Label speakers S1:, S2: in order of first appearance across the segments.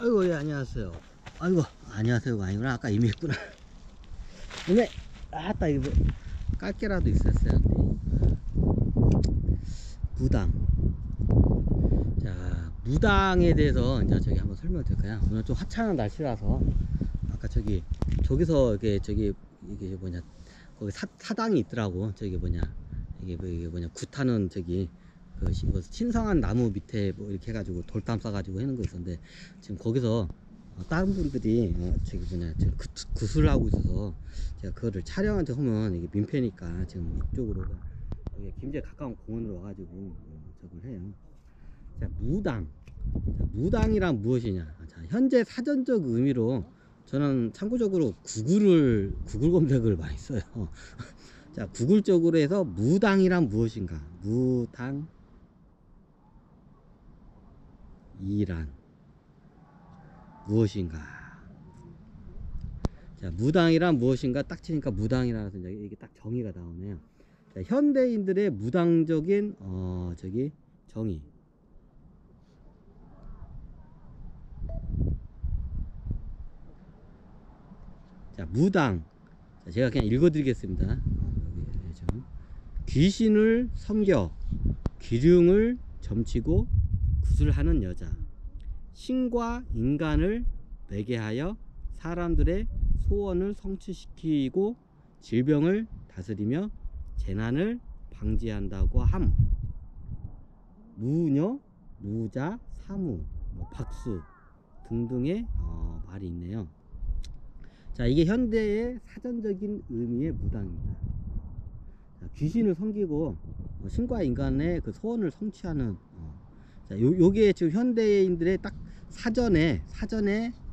S1: 아이고, 예, 안녕하세요. 아이고, 안녕하세요가 아니구나. 아까 이미 했구나. 근데, 아따, 이거 뭐, 깔게라도 있었어야 하는데. 무당. 자, 무당에 대해서 이제 저기 한번 설명을 드릴까요? 오늘 좀 화창한 날씨라서, 아까 저기서, 이게 뭐냐, 거기 사당이 있더라고. 저기 뭐냐, 이게 뭐냐, 굿하는 뭐 신성한 나무 밑에 뭐 이렇게 해가지고 돌담 싸가지고 하는 거 있었는데, 지금 거기서 다른 분들이 저기 뭐냐 지금 굿을 하고 있어서 제가 그거를 촬영한테 하면 이게 민폐니까 지금 이쪽으로 여기 굉장히 가까운 공원으로 와가지고 저걸 해요. 자, 무당. 자, 무당이란 무엇이냐? 자, 현재 사전적 의미로 저는 참고적으로 구글 검색을 많이 써요. 자, 구글 쪽으로 해서 무당이란 무엇인가? 무당 이란 무엇인가? 자, 무당이란 무엇인가 딱 치니까 무당이라서 이게 딱 정의가 나오네요. 자, 현대인들의 무당적인 정의. 자, 무당. 자, 제가 그냥 읽어드리겠습니다. 귀신을 섬겨 기륭을 점치고 구슬하는 여자, 신과 인간을 매개하여 사람들의 소원을 성취시키고 질병을 다스리며 재난을 방지한다고 함. 무녀, 무자, 사무, 박수 등등의 말이 있네요. 자, 이게 현대의 사전적인 의미의 무당입니다. 자, 귀신을 섬기고 신과 인간의 그 소원을 성취하는 자, 요게 지금 현대인들의 딱 사전에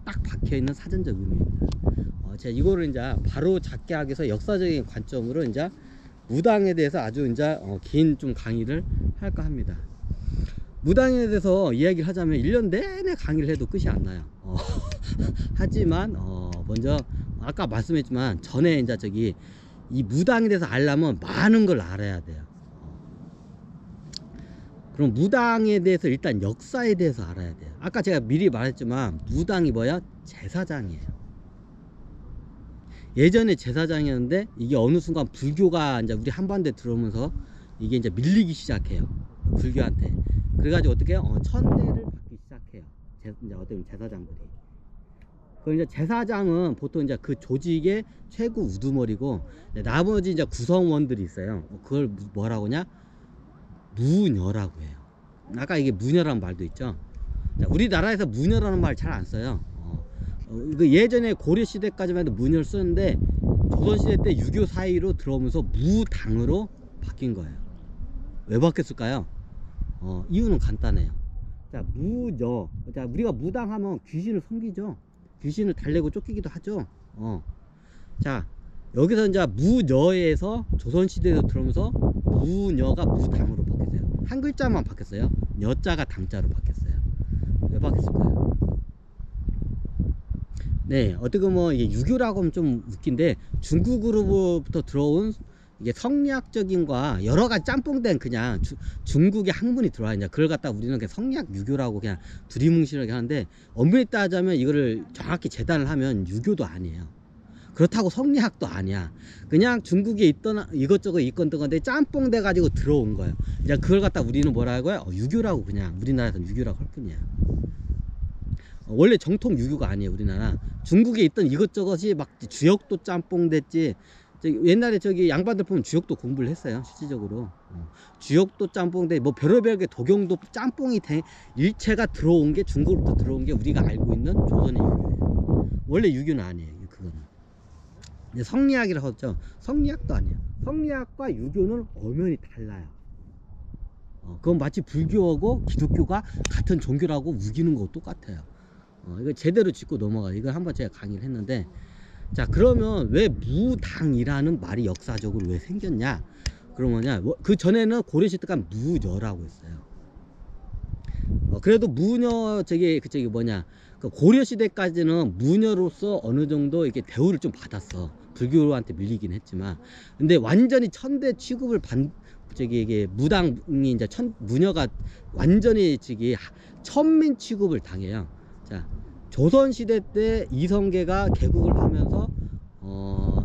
S1: 딱 박혀있는 사전적 의미입니다. 제가 이거를 이제 바로 잡게 하기 위해서 역사적인 관점으로 이제 무당에 대해서 아주 이제 긴 좀 강의를 할까 합니다. 무당에 대해서 이야기를 하자면 1년 내내 강의를 해도 끝이 안 나요. 하지만 먼저 아까 말씀했지만 전에 이제 이 무당에 대해서 알려면 많은 걸 알아야 돼요. 그럼 무당에 대해서 일단 역사에 대해서 알아야 돼요. 아까 제가 미리 말했지만 무당이 뭐야? 제사장이에요. 예전에 제사장이었는데 이게 어느 순간 불교가 이제 우리 한반도에 들어오면서 이게 이제 밀리기 시작해요. 불교한테. 그래가지고 어떻게 해요? 천대를 받기 시작해요. 이제 어떤 제사장들이. 그 이제 제사장은 보통 이제 그 조직의 최고 우두머리고 나머지 이제 구성원들이 있어요. 그걸 뭐라고 하냐? 무녀라고 해요. 아까 이게 무녀라는 말도 있죠. 자, 우리나라에서 무녀라는 말 잘 안 써요. 예전에 고려시대까지만 해도 무녀를 쓰는데 조선시대 때 유교 사이로 들어오면서 무당으로 바뀐 거예요. 왜 바뀌었을까요? 이유는 간단해요. 자, 무녀. 자, 우리가 무당하면 귀신을 섬기죠. 귀신을 달래고 쫓기기도 하죠. 자, 여기서 이제 무녀에서 조선시대로 들어오면서 무녀가 무당으로 바뀌었어요. 한 글자만 바뀌었어요. 여자가 당자로 바뀌었어요. 왜 바뀌었을까요? 네, 어떻게 보면 이게 유교라고 하면 좀 웃긴데 중국으로부터 들어온 이게 성리학적인과 여러 가지 짬뽕된 그냥 중국의 학문이 들어와 있냐. 그걸 갖다 우리는 그냥 성리학 유교라고 그냥 두리뭉실하게 하는데 엄밀히 따지자면 이거를 정확히 재단을 하면 유교도 아니에요. 그렇다고 성리학도 아니야. 그냥 중국에 있던 이것저것 있건 건데 짬뽕 돼 가지고 들어온 거예요. 이제 그걸 갖다 우리는 뭐라고요? 유교라고 그냥 우리나라에서는 유교라고 할 뿐이야. 원래 정통 유교가 아니에요. 우리나라 중국에 있던 이것저것이 막 주역도 짬뽕 됐지. 옛날에 양반들 보면 주역도 공부를 했어요. 실질적으로 주역도 짬뽕돼 뭐 별의별 게 도경도 짬뽕이 돼 일체가 들어온 게 중국으로부터 들어온 게 우리가 알고 있는 조선의 유교예요. 원래 유교는 아니에요. 그거는 성리학이라고 하죠. 성리학도 아니에요. 성리학과 유교는 엄연히 달라요. 그건 마치 불교하고 기독교가 같은 종교라고 우기는 거 똑같아요. 이거 제대로 짚고 넘어가요. 이거 한번 제가 강의를 했는데, 자, 그러면 왜 무당이라는 말이 역사적으로 왜 생겼냐? 그러면요, 그 전에는 고려시대가 무녀라고 했어요. 그래도 무녀 그 고려시대까지는 무녀로서 어느 정도 이렇게 대우를 좀 받았어. 불교한테 밀리긴 했지만. 근데 완전히 천대 취급을 이게 무당이 무녀가 완전히 천민 취급을 당해요. 자, 조선시대 때 이성계가 개국을 하면서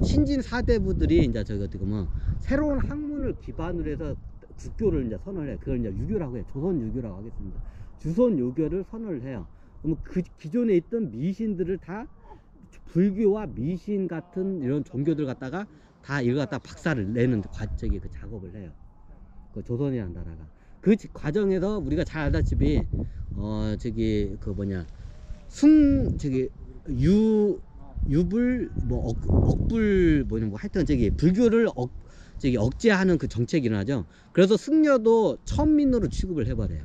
S1: 신진 사대부들이 이제 저기 어떻게 보면 새로운 학문을 기반으로 해서 국교를 이제 선언을 해요. 그걸 이제 유교라고 해요. 조선 유교라고 하겠습니다. 주선 유교를 선언을 해요. 그러면 그 기존에 있던 미신들을 다 불교와 미신 같은 이런 종교들 갖다가 다 이거 갖다 박살을 내는 저기 그 작업을 해요. 그 조선이라는 나라가 그 과정에서 우리가 잘 알다시피 저기 그 뭐냐 저기 유불 뭐 억불 뭐 하여튼 저기 불교를 저기 억제하는 그 정책이 일어나죠. 그래서 승려도 천민으로 취급을 해버려요.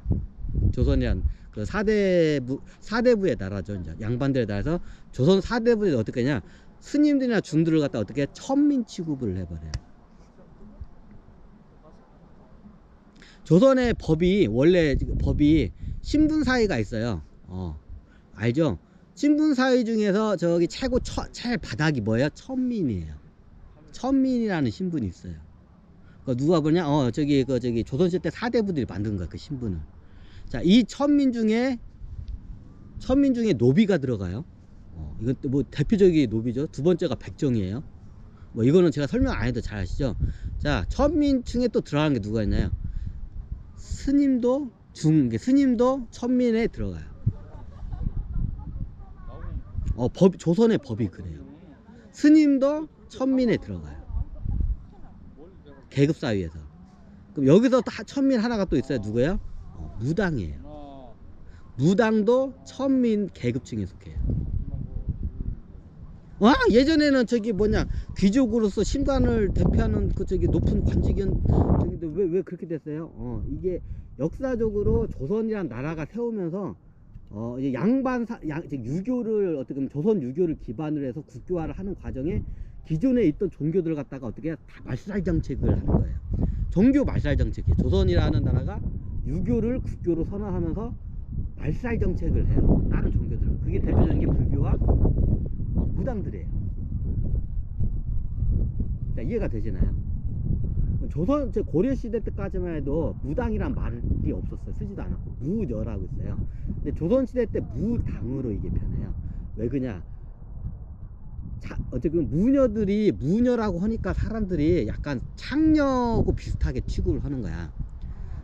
S1: 조선이란 그 사대부의 나라죠. 이제 양반들의 나라에서 조선 사대부에 어떻게 하냐, 스님들이나 중들을 갖다 어떻게 천민 취급을 해버려요. 조선의 법이 원래 법이 신분사회가 있어요. 알죠? 신분사회 중에서 저기 제일 바닥이 뭐예요? 천민이에요. 천민이라는 신분이 있어요. 누가 보냐? 저기 조선시대 때 사대부들이 만든 거야, 그 신분을. 자, 이 천민 중에 노비가 들어가요. 이건 뭐 대표적인 노비죠. 두 번째가 백정이에요. 뭐 이거는 제가 설명 안 해도 잘 아시죠? 자, 천민층에 또 들어가는 게 누가 있나요? 스님도 천민에 들어가요. 조선의 법이 그래요. 스님도 천민에 들어가요. 계급 사회에서. 그럼 여기서 또 천민 하나가 또 있어요. 누구예요? 무당이에요. 무당도 천민 계급층에 속해요. 예전에는 저기 뭐냐 귀족으로서 신관을 대표하는 그 저기 높은 관직이었는데 왜 그렇게 됐어요? 이게 역사적으로 조선이란 나라가 세우면서 이제 유교를 어떻게 보면 조선 유교를 기반으로 해서 국교화를 하는 과정에 기존에 있던 종교들을 갖다가 어떻게 다 말살 정책을 하는 거예요. 종교 말살 정책이에요. 조선이라는 나라가 유교를 국교로 선언하면서 말살 정책을 해요. 다른 종교들은. 그게 대표적인 게 불교와 무당들이에요. 자, 이해가 되시나요? 조선 고려 시대 때까지만 해도 무당이란 말이 없었어요. 쓰지도 않았고 무녀라고 있어요. 근데 조선 시대 때 무당으로 이게 변해요. 왜 그냐? 어떻게 보면 무녀라고 하니까 사람들이 약간 창녀하고 비슷하게 취급을 하는 거야.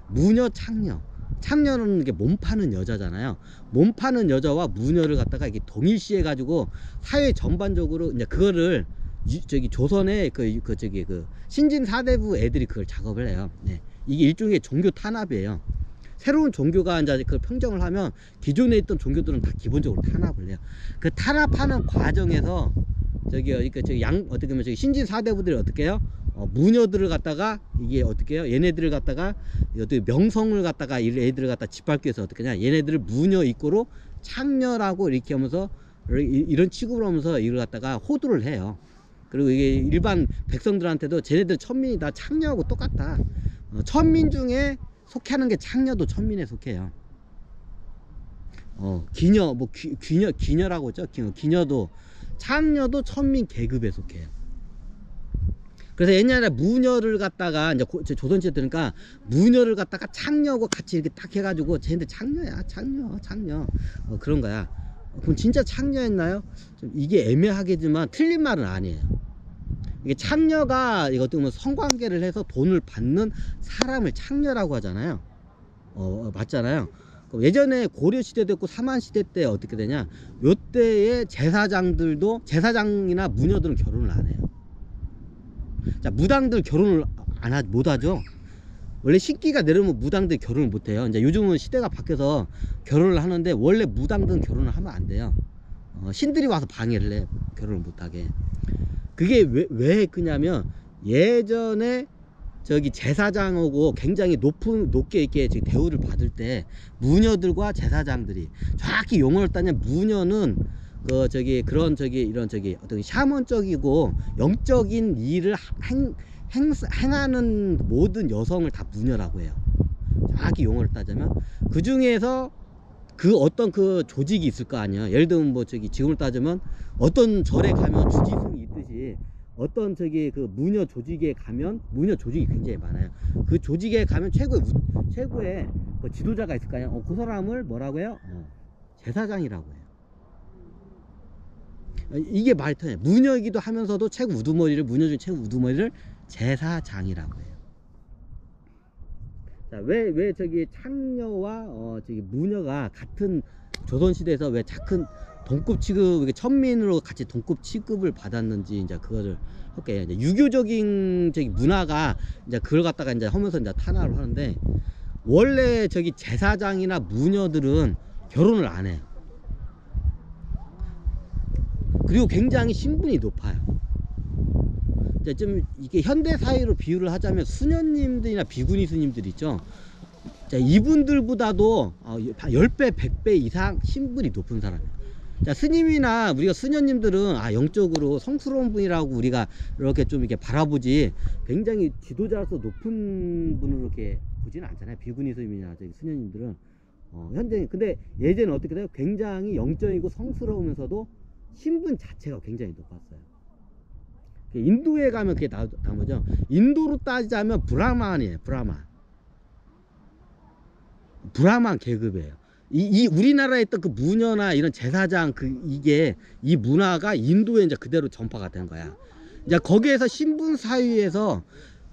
S1: 무녀, 창녀. 창녀는 이게 몸 파는 여자잖아요. 몸 파는 여자와 무녀를 갖다가 이게 동일시해 가지고 사회 전반적으로 이제 그거를 저기 조선의 그 신진 사대부 애들이 그걸 작업을 해요. 네. 이게 일종의 종교 탄압이에요. 새로운 종교가 이제 그 평정을 하면 기존에 있던 종교들은 다 기본적으로 탄압을 해요. 그 탄압하는 과정에서 어떻게 보면 신진 사대부들이 어떻게 해요? 무녀들을 갖다가 이게 어떻게 해요? 얘네들을 갖다가 어떻게 명성을 갖다가 얘들을 갖다 짓밟기 위해서 어떻게 하냐? 얘네들을 무녀 입고로 창녀라고 이렇게 하면서 이런 취급을 하면서 이걸 갖다가 호도를 해요. 그리고 이게 일반 백성들한테도 쟤네들 천민이다, 창녀하고 똑같다. 천민 중에 속하는 게 창녀도 천민에 속해요. 기녀라고 했죠. 기녀도 창녀도 천민 계급에 속해요. 그래서 옛날에 무녀를 갖다가 이제 조선시대 되니까 무녀를 갖다가 창녀하고 같이 이렇게 딱 해가지고 쟤네들 창녀야, 창녀. 그런 거야. 그럼 진짜 창녀였나요? 이게 애매하겠지만 틀린 말은 아니에요. 이게 창녀가 이거 어떻게 보면 성관계를 해서 돈을 받는 사람을 창녀라고 하잖아요. 맞잖아요. 예전에 고려시대도 있고 삼한시대 때 어떻게 되냐, 요때의 제사장이나 무녀들은 결혼을 안 해요. 자, 무당들 결혼을 못하죠. 원래 신기가 내려오면 무당들 결혼을 못해요. 이제 요즘은 시대가 바뀌어서 결혼을 하는데 원래 무당들은 결혼을 하면 안 돼요. 신들이 와서 방해를 해, 결혼을 못하게. 그게 왜 했냐면 예전에 저기 제사장하고 굉장히 높게 이렇게 대우를 받을 때 무녀들과 제사장들이 정확히 용어를 따면 무녀는 이런 어떤 샤먼적이고 영적인 일을 행하는 모든 여성을 다 무녀라고 해요. 정확히 용어를 따자면 그 중에서 어떤 조직이 있을 거 아니야. 예를 들면 지금을 따지면 어떤 절에 가면 주지승이 있듯이 어떤 무녀 조직에 가면, 무녀 조직이 굉장히 많아요. 그 조직에 가면 최고의 그 지도자가 있을 거 아니야. 그 사람을 뭐라고 해요? 제사장이라고 해요. 이게 말이 터네. 무녀이기도 하면서도 최고 우두머리를, 무녀 중 최고 우두머리를 제사장이라고 해요. 자, 왜 저기 창녀와 저기 무녀가 같은 조선시대에서 왜 작은 동급 취급, 이게 천민으로 같이 동급 취급을 받았는지, 이제 그거를 할게요. 이제 유교적인 저기 문화가 이제 그걸 갖다가 이제 하면서 이제 탄압을 하는데, 원래 저기 제사장이나 무녀들은 결혼을 안 해요. 그리고 굉장히 신분이 높아요. 이제 좀 이게 현대 사회로 비유를 하자면 수녀님들이나 비구니 스님들 있죠. 자, 이분들보다도 10배, 100배 이상 신분이 높은 사람이에요. 자, 스님이나 우리가 수녀님들은 영적으로 성스러운 분이라고 우리가 이렇게 좀 이렇게 바라보지, 굉장히 지도자로서 높은 분으로 이렇게 보지는 않잖아요. 비구니 스님이나 저기 수녀님들은 현재. 근데 예전에 어떻게 돼요? 굉장히 영적이고 성스러우면서도 신분 자체가 굉장히 높았어요. 인도에 가면 그게 나오죠. 인도로 따지자면 브라만이에요. 브라만 계급이에요. 이 우리나라에 있던 그 무녀나 이런 제사장, 이게 이 문화가 인도에 이제 그대로 전파가 된 거야. 이제 거기에서 신분 사회에서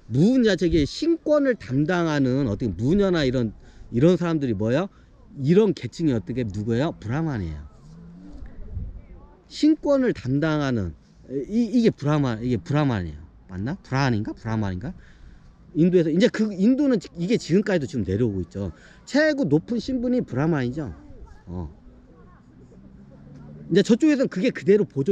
S1: 무냐 저기 신권을 담당하는 어떻게 무녀나 이런 사람들이 뭐예요? 이런 계층이 어떻게 누구예요? 브라만이에요. 신권을 담당하는 이게 브라만이에요. 맞나? 브라만인가? 인도에서 이제 인도는 이게 지금까지도 지금 내려오고 있죠. 최고 높은 신분이 브라만이죠. 이제 저쪽에서는 그게 그대로 보존